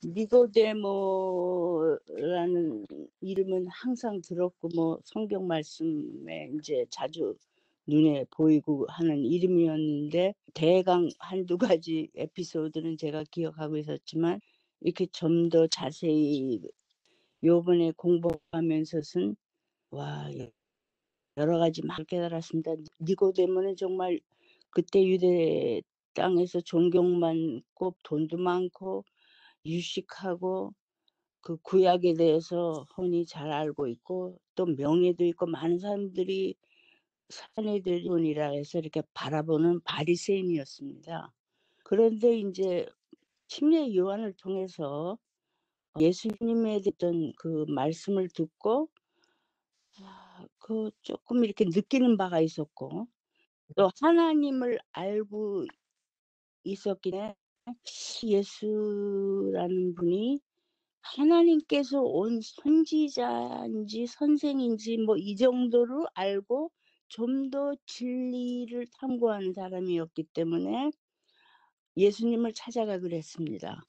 니고데모라는 이름은 항상 들었고 뭐 성경 말씀에 이제 자주 눈에 보이고 하는 이름이었는데 대강 한두 가지 에피소드는 제가 기억하고 있었지만 이렇게 좀 더 자세히 요번에 공부하면서는 와 여러 가지 막 깨달았습니다. 니고데모는 정말 그때 유대 땅에서 존경 많고 돈도 많고 유식하고 그 구약에 대해서 흔히 잘 알고 있고 또 명예도 있고 많은 사람들이 사내들이라 해서 이렇게 바라보는 바리새인이었습니다. 그런데 이제 침례 요한을 통해서 예수님에 대한 그 말씀을 듣고 그 조금 이렇게 느끼는 바가 있었고 또 하나님을 알고 있었기에 예수라는 분이 하나님께서 온 선지자인지 선생인지 뭐 이 정도로 알고 좀 더 진리를 탐구하는 사람이었기 때문에 예수님을 찾아가기로 했습니다.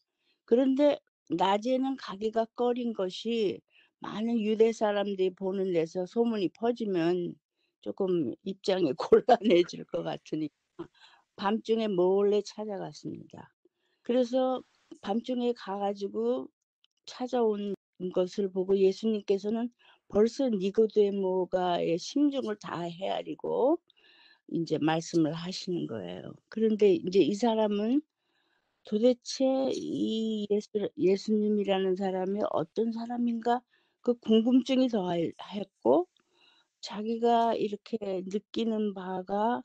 그런데 낮에는 가기가 꺼린 것이 많은 유대 사람들이 보는 데서 소문이 퍼지면 조금 입장이 곤란해질 것 같으니 밤중에 몰래 찾아갔습니다. 그래서 밤중에 가가지고 찾아온 것을 보고 예수님께서는 벌써 니고데모가의 심중을 다 헤아리고 이제 말씀을 하시는 거예요. 그런데 이제 이 사람은 도대체 이 예수님이라는 사람이 어떤 사람인가 그 궁금증이 더했고 자기가 이렇게 느끼는 바가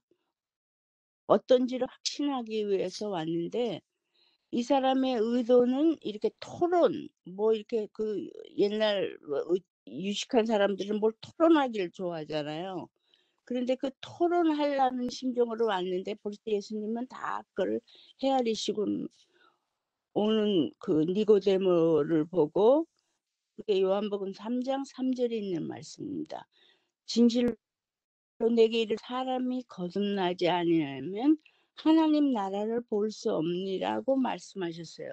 어떤지를 확신하기 위해서 왔는데 이 사람의 의도는 이렇게 토론 뭐 이렇게 그 옛날 유식한 사람들은 뭘 토론하기를 좋아하잖아요. 그런데 그 토론하려는 심정으로 왔는데 벌써 예수님은 다 그걸 헤아리시고 오는 그 니고데모를 보고 그게 요한복음 3장 3절에 있는 말씀입니다. 진실로 내게 이를 사람이 거듭나지 아니하면 하나님 나라를 볼 수 없니라고 말씀하셨어요.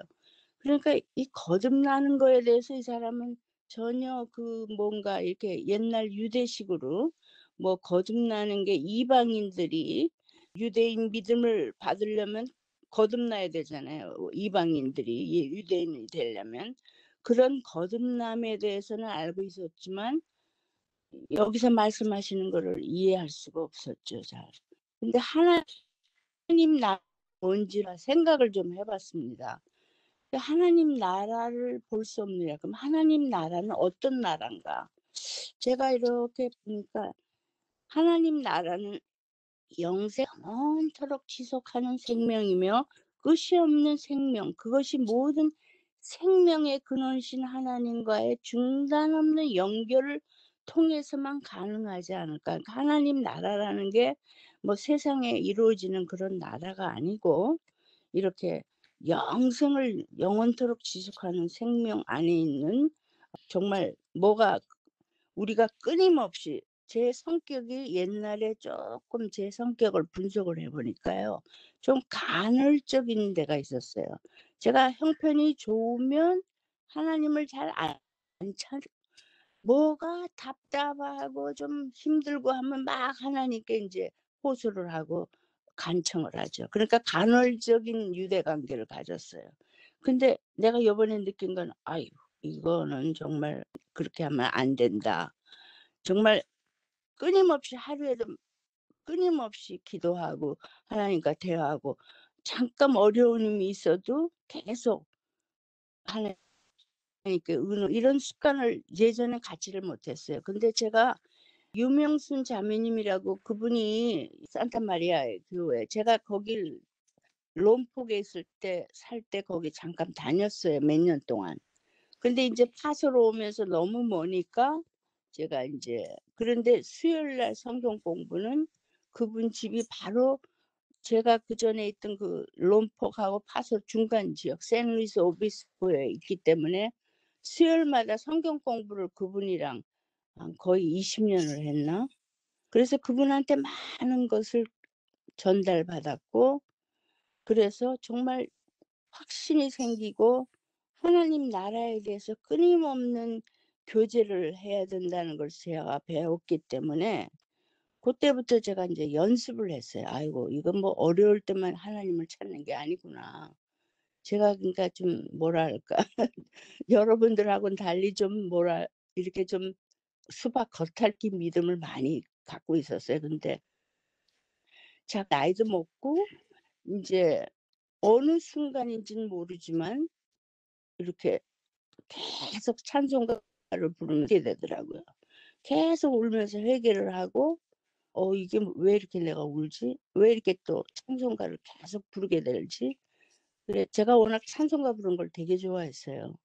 그러니까 이 거듭나는 거에 대해서 이 사람은 전혀 그 뭔가 이렇게 옛날 유대식으로 뭐 거듭나는 게 이방인들이 유대인 믿음을 받으려면 거듭나야 되잖아요. 이방인들이 유대인이 되려면 그런 거듭남에 대해서는 알고 있었지만 여기서 말씀하시는 거를 이해할 수가 없었죠. 잘. 근데 하나님 나라 뭔지라 생각을 좀 해봤습니다. 하나님 나라를 볼 수 없느냐. 그럼 하나님 나라는 어떤 나라인가? 제가 이렇게 보니까 하나님 나라는 영원토록 지속하는 생명이며 끝이 없는 생명, 그것이 모든 생명의 근원신 하나님과의 중단 없는 연결을 통해서만 가능하지 않을까. 그러니까 하나님 나라라는 게 뭐 세상에 이루어지는 그런 나라가 아니고 이렇게 영생을 영원토록 지속하는 생명 안에 있는 정말 뭐가 우리가 끊임없이 제 성격이 옛날에 조금 제 성격을 분석을 해보니까요. 좀 간헐적인 데가 있었어요. 제가 형편이 좋으면 하나님을 잘 안 찾, 뭐가 답답하고 좀 힘들고 하면 막 하나님께 이제 호소를 하고 간청을 하죠. 그러니까 간헐적인 유대 관계를 가졌어요. 근데 내가 이번에 느낀 건 아유 이거는 정말 그렇게 하면 안 된다. 정말 끊임없이 하루에도 끊임없이 기도하고 하나님과 대화하고 잠깐 어려움이 있어도 계속 하나님께 이런 습관을 예전에 갖지를 못했어요. 근데 제가 유명순 자매님이라고 그분이 산타마리아 교회 제가 거길 롬폭에 있을 때 살 때 거기 잠깐 다녔어요. 몇 년 동안. 근데 이제 파서로 오면서 너무 머니까 제가 이제 그런데 수요일 날 성경 공부는 그분 집이 바로 제가 그 전에 있던 그 롬폭하고 파서 중간 지역 샌루이스 오비스포에 있기 때문에 수요일마다 성경 공부를 그분이랑 한 거의 20년을 했나? 그래서 그분한테 많은 것을 전달받았고 그래서 정말 확신이 생기고 하나님 나라에 대해서 끊임없는 교제를 해야 된다는 걸 제가 배웠기 때문에 그때부터 제가 인제 연습을 했어요. '아이고 이건 뭐 어려울 때만 하나님을 찾는 게 아니구나.' 제가 그러니까 좀 뭐랄까 여러분들하고는 달리 좀 이렇게 좀 수박 겉핥기 믿음을 많이 갖고 있었어요. 근데 나이도 먹고 인제 어느 순간인지는 모르지만 이렇게 계속 찬송가를 부르게 되더라고요. 계속 울면서 회개를 하고 '이게 왜 이렇게 내가 울지? 왜 이렇게 또 찬송가를 계속 부르게 되지?' 그래 제가 워낙 찬송가 부르는 걸 되게 좋아했어요.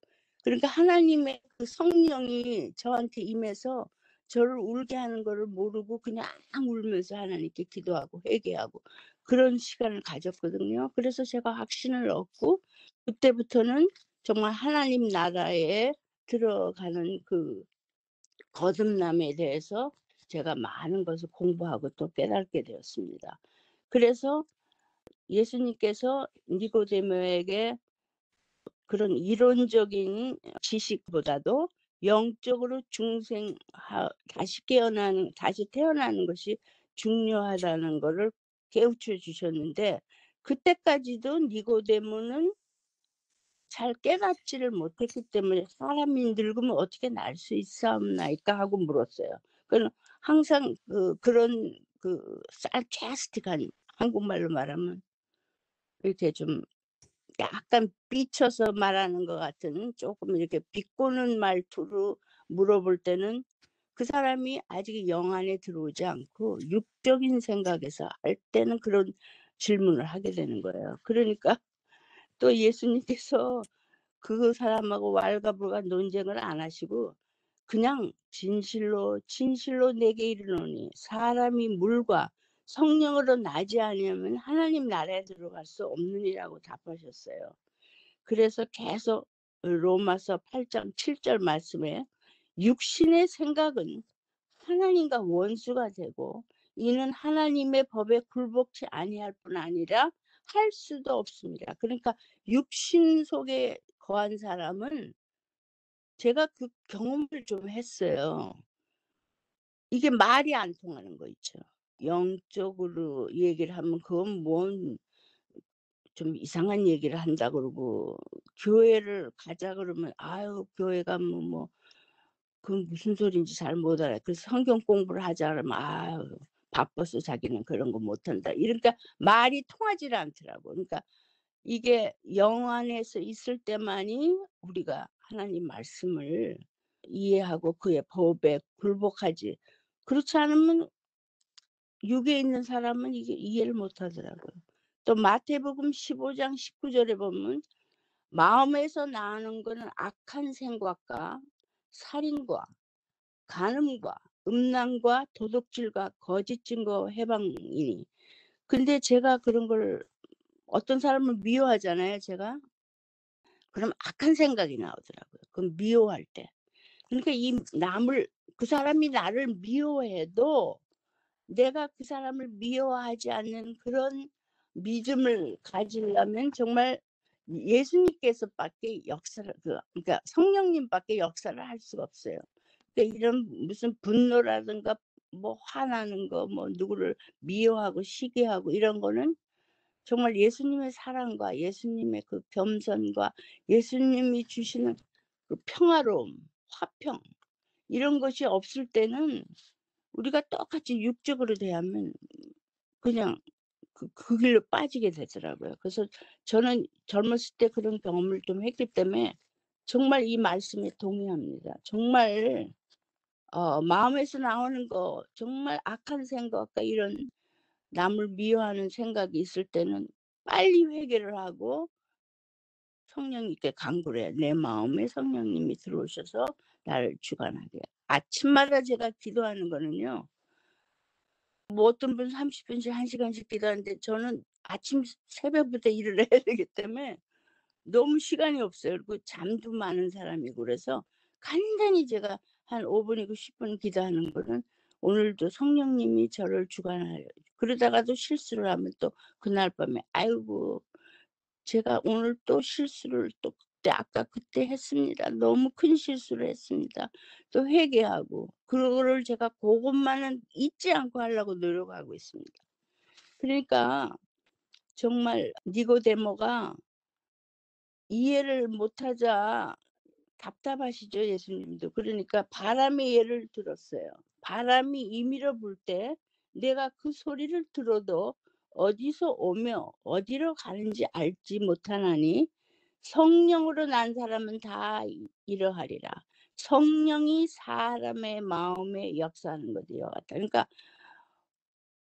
그러니까 하나님의 그 성령이 저한테 임해서 저를 울게 하는 거를 모르고 그냥 울면서 하나님께 기도하고 회개하고 그런 시간을 가졌거든요. 그래서 제가 확신을 얻고 그때부터는 정말 하나님 나라에 들어가는 그 거듭남에 대해서 제가 많은 것을 공부하고 또 깨닫게 되었습니다. 그래서 예수님께서 니고데모에게 그런 이론적인 지식보다도 영적으로 다시 태어나는 것이 중요하다는 거를 깨우쳐 주셨는데 그때까지도 니고데모는 잘 깨닫지를 못했기 때문에 "사람이 늙으면 어떻게 날 수 있사옵나이까?" 하고 물었어요. 그는 항상 그런 sarcastic한 한국말로 말하면 이렇게 좀 약간 삐쳐서 말하는 것 같은 쪼끔 이렇게 비꼬는 말투로 물어볼 때는 그 사람이 아직 영 안에 들어오지 않고 육적인 생각에서 할 때는 그런 질문을 하게 되는 거예요. 그러니까 또 예수님께서 그 사람하고 왈가불가 논쟁을 안 하시고 그냥 "진실로 진실로 내게 이르노니 사람이 물과 성령으로 나지 아니하면 하나님 나라에 들어갈 수 없느니라."고 답하셨어요. 그래서 계속 로마서 8장 7절 말씀에 육신의 생각은 하나님과 원수가 되고 이는 하나님의 법에 굴복치 아니할 뿐 아니라 할 수도 없습니다. 그러니까 육신 속에 거한 사람은 제가 그 경험을 좀 했어요. 이게 말이 안 통하는 거 있죠. 영적으로 얘기를 하면 그건 뭔 좀 이상한 얘기를 한다 그러고 교회를 가자 그러면 아유 교회 가면 그건 무슨 소리인지 잘 못 알아요. 그래서 성경 공부를 하자 그러면 아유 바빠서 자기는 그런 거 못한다. 이러니까 말이 통하지를 않더라고. 그러니까 이게 영 안에서 있을 때만이 우리가 하나님 말씀을 이해하고 그의 법에 굴복하지 그렇지 않으면 육에 있는 사람은 이게 이해를 못 하더라고요. 또 마태복음 15장 19 절에 보면 마음에서 나오는 거는 악한 생각과 살인과 간음과 음란과 도둑질과 거짓 증거 해방이니 근데 제가 그런 걸 어떤 사람을 미워하잖아요 제가. 그럼 악한 생각이 나오더라고요 그럼 미워할 때. 그러니까 이 남을 그 사람이 나를 미워해도 내가 그 사람을 미워하지 않는 그런 믿음을 가지려면 정말 예수님께서 밖에 역사를 그러니까 성령님 밖에 역사를 할 수가 없어요. 그러니까 이런 무슨 분노라든가 뭐 화나는 거 뭐 누구를 미워하고 시기하고 이런 거는 정말 예수님의 사랑과 예수님의 그 겸손과 예수님이 주시는 그 평화로움, 화평 이런 것이 없을 때는 우리가 똑같이 육적으로 대하면 그냥 그 길로 빠지게 되더라고요. 그래서 저는 젊었을 때 그런 경험을 좀 했기 때문에 정말 이 말씀에 동의합니다. 정말 마음에서 나오는 거 정말 악한 생각과 이런 남을 미워하는 생각이 있을 때는 빨리 회개를 하고 성령님께 간구를 해요. 내 마음에 성령님이 들어오셔서 나를 주관하게. 아침마다 제가 기도하는 거는요. 뭐 어떤 분은 30 분씩 1 시간씩 기도하는데 저는 아침 새벽부터 일을 해야 되기 때문에 너무 시간이 없어요. 그리고 잠도 많은 사람이고 그래서 간단히 제가 한 5 분이고 10분 기도하는 거는 오늘도 성령님이 저를 주관하여 그러다가도 실수를 하면 또 그날 밤에 '아이고 제가 오늘 또 실수를 또 그때 했습니다. 너무 큰 실수를 했습니다. 또 회개하고 그거를 제가 그것만은 잊지 않고 하려고 노력하고 있습니다. 그러니까 정말 니고데모가 이해를 못하자 답답하시죠, 예수님도. 그러니까 바람의 예를 들었어요. 바람이 임의로 불 때 내가 그 소리를 들어도 어디서 오며 어디로 가는지 알지 못하나니 성령으로 난 사람은 다 이러하리라. 성령이 사람의 마음에 역사하는 것 이와 같다. 그러니까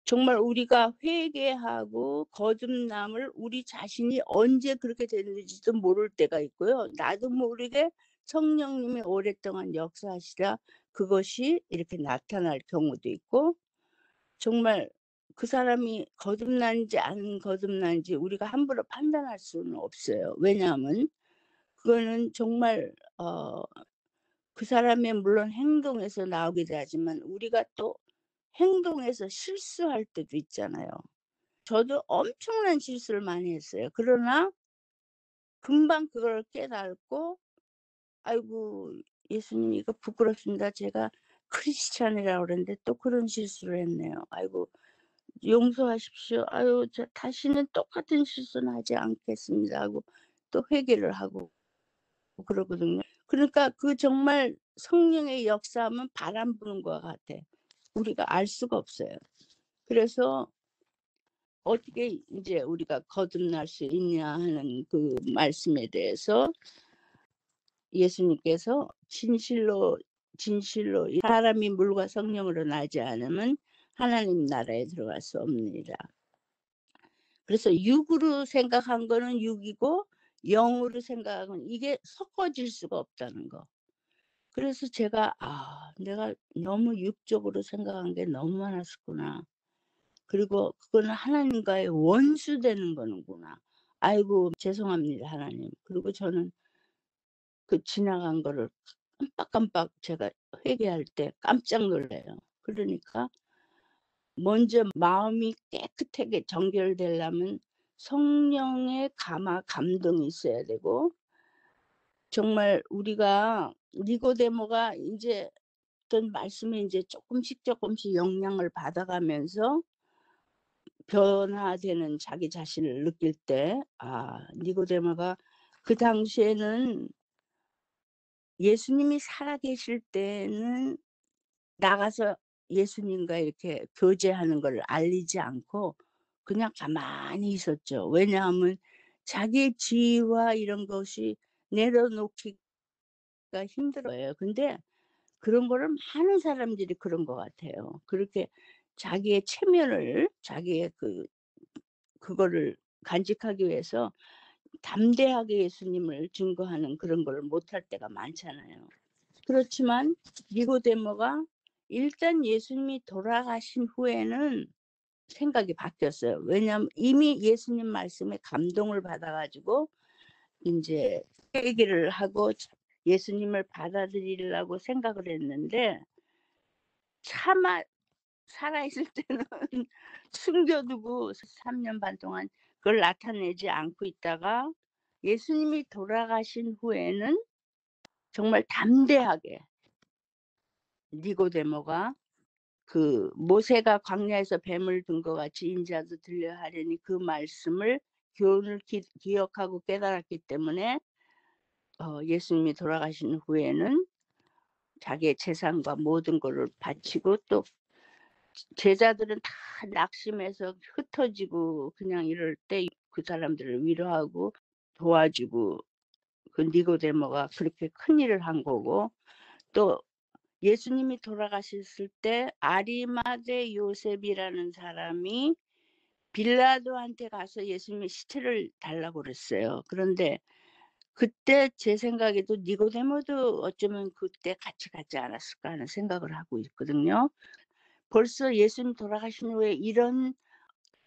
정말 우리가 회개하고 거듭남을 우리 자신이 언제 그렇게 됐는지도 모를 때가 있고요. 나도 모르게 성령님이 오랫동안 역사하시다 그것이 이렇게 나타날 경우도 있고, 정말 그 사람이 거듭난지 안 거듭난지 우리가 함부로 판단할 수는 없어요. 왜냐하면 그거는 정말 그 사람의 물론 행동에서 나오기도 하지만 우리가 또 행동에서 실수할 때도 있잖아요. 저도 엄청난 실수를 많이 했어요. 그러나 금방 그걸 깨닫고 '아이고 예수님 이거 부끄럽습니다. 제가 크리스찬이라고 그랬는데 또 그런 실수를 했네요. 아이고 용서하십시오. 아유 저 다시는 똑같은 실수는 하지 않겠습니다.' 하고 또 회개를 하고 그러거든요. 그러니까 그 정말 성령의 역사하면 바람 부는 것 같아. 우리가 알 수가 없어요. 그래서 어떻게 이제 우리가 거듭날 수 있냐 하는 그 말씀에 대해서 예수님께서 진실로 이 사람이 물과 성령으로 나지 않으면 하나님 나라에 들어갈 수 없느니라. 그래서 육으로 생각한 거는 육이고 영으로 생각한 건 이게 섞어질 수가 없다는 거. 그래서 제가 내가 너무 육적으로 생각한 게 너무 많았었구나. 그리고 그거는 하나님과의 원수되는 거는구나. 아이고 죄송합니다 하나님. 그리고 저는 그 지나간 거를 깜빡깜빡 제가 회개할 때 깜짝 놀라요. 그러니까 먼저 마음이 깨끗하게 정결되려면 성령의 감동이 있어야 되고, 정말 우리가 니고데모가 인제 어떤 말씀에 인제 조금씩 영향을 받아가면서 변화되는 자기 자신을 느낄 때 니고데모가 그 당시에는 예수님이 살아계실 때는 나가서 예수님과 이렇게 교제하는 걸 알리지 않고 그냥 가만히 있었죠. 왜냐하면 자기의 지위와 이런 것이 내려놓기가 힘들어요. 근데 그런 거를 많은 사람들이 그런 것 같아요. 그렇게 자기의 체면을 자기의 그거를 간직하기 위해서 담대하게 예수님을 증거하는 그런 걸 못할 때가 많잖아요. 그렇지만 니고데모가 일단 예수님이 돌아가신 후에는 생각이 바뀌었어요. 왜냐하면 이미 예수님 말씀에 감동을 받아 가지고 인제 회개를 하고 예수님을 받아들이려고 생각을 했는데, 차마 살아있을 때는 숨겨두고 3년 반 동안 그걸 나타내지 않고 있다가 예수님이 돌아가신 후에는 정말 담대하게 니고데모가 그 모세가 광야에서 뱀을 든 것 같이 인자도 들려 하려니 그 말씀을 교훈을 기억하고 깨달았기 때문에 예수님이 돌아가신 후에는 자기의 재산과 모든 거를 바치고, 또 제자들은 다 낙심해서 흩어지고 그냥 이럴 때 그 사람들을 위로하고 도와주고, 그 니고데모가 그렇게 큰일을 한 거고, 또 예수님이 돌아가셨을 때 아리마대 요셉이라는 사람이 빌라도한테 가서 예수님의 시체를 달라고 그랬어요. 그런데 그때 제 생각에도 니고데모도 어쩌면 그때 같이 가지 않았을까 하는 생각을 하고 있거든요. 벌써 예수님 돌아가신 후에 이런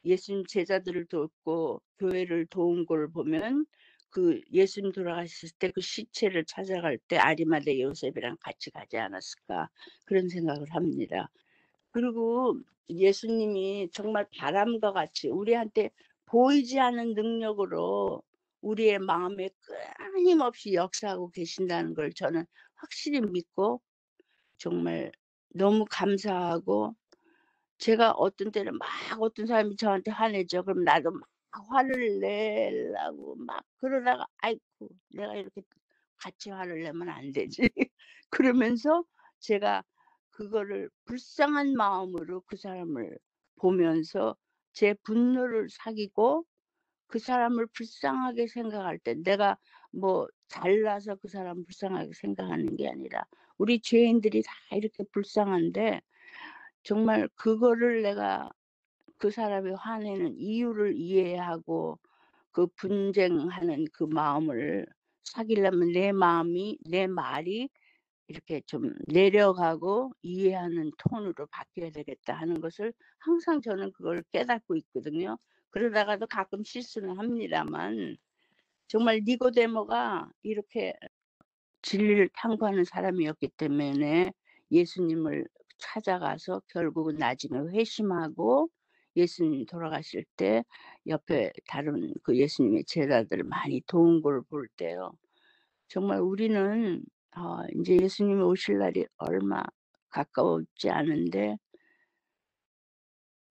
예수님 제자들을 돕고 교회를 도운 걸 보면 그 예수님 돌아가셨을 때 그 시체를 찾아갈 때 아리마대 요셉이랑 같이 가지 않았을까 그런 생각을 합니다. 그리고 예수님이 정말 바람과 같이 우리한테 보이지 않는 능력으로 우리의 마음에 끊임없이 역사하고 계신다는 걸 저는 확실히 믿고 정말 너무 감사하고, 제가 어떤 때는 막 어떤 사람이 저한테 화내죠. 그럼 나도 막 화를 내려고 막 그러다가 '아이고 내가 이렇게 같이 화를 내면 안 되지.' 그러면서 제가 그거를 불쌍한 마음으로 그 사람을 보면서 제 분노를 사귀고, 그 사람을 불쌍하게 생각할 때 내가 뭐 잘나서 그 사람을 불쌍하게 생각하는 게 아니라 우리 죄인들이 다 이렇게 불쌍한데, 정말 그거를 내가 그 사람이 화내는 이유를 이해하고 그 분쟁하는 그 마음을 사귀려면 내 말이 이렇게 좀 내려가고 이해하는 톤으로 바뀌어야 되겠다 하는 것을 항상 저는 그걸 깨닫고 있거든요. 그러다가도 가끔 실수는 합니다만, 정말 니고데모가 이렇게 진리를 탐구하는 사람이었기 때문에 예수님을 찾아가서 결국은 나중에 회심하고, 예수님 돌아가실 때 옆에 다른 그 예수님의 제자들 많이 도운 걸 볼 때요. 정말 우리는 인제 예수님이 오실 날이 얼마 가까웠지 않은데,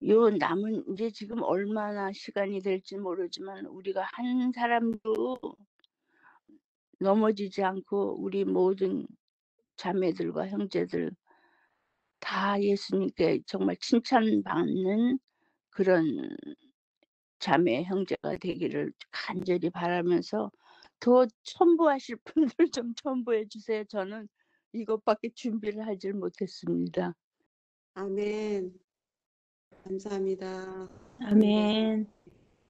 요 남은 인제 지금 얼마나 시간이 될지 모르지만 우리가 한 사람도 넘어지지 않고 우리 모든 자매들과 형제들 다 예수님께 정말 칭찬받는 그런 자매 형제가 되기를 간절히 바라면서, 더 첨부하실 분들 좀 첨부해 주세요. 저는 이것밖에 준비를 하질 못했습니다. 아멘. 감사합니다. 네. 아멘.